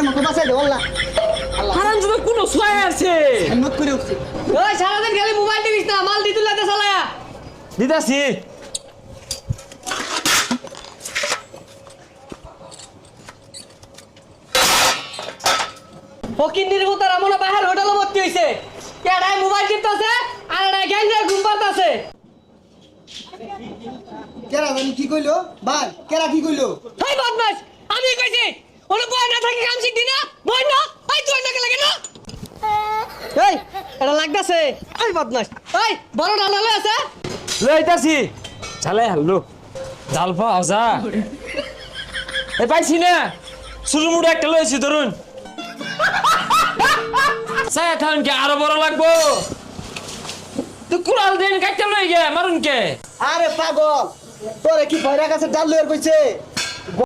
আমাকে বাঁচাই দে আল্লাহ হারাম যদি কোনো ছয় আছে হিম্মত করে উঠছে ওই সারাদিন খালি মোবাইল টিপিস না মাল দিতুল লাতে চালায়া দিদাসি ফকির নির্ভতার আমনা বাহির হোটেলে ভর্তি হইছে কেডাই মোবাইল টিপতাছে আর এডাই গ্যাং গ্যাং ঘুম পারতাছে কেরা জানি কি কইলো ভাই কেরা কি কইলো হেই বদমাশ আমি কইছি ওরে বয় না থাকি কাম শিখ দিনা বয় না এই তুই না লাগে না এই এটা লাগতাছে এই বদমাশ এই বড় ডালে আছে লইতাছি চালে হাল্লো জাল পাও যা এ পাইছি না শুরু মুড়ে একটা লইছি ধরুন সাই থান কে আরো বড় লাগবো তুই কুড়াল দিন কাটতে লই গে মারুন কে আরে পাগল তোরে কি ভয়রা কাছে ডাল লইয়ার কইছে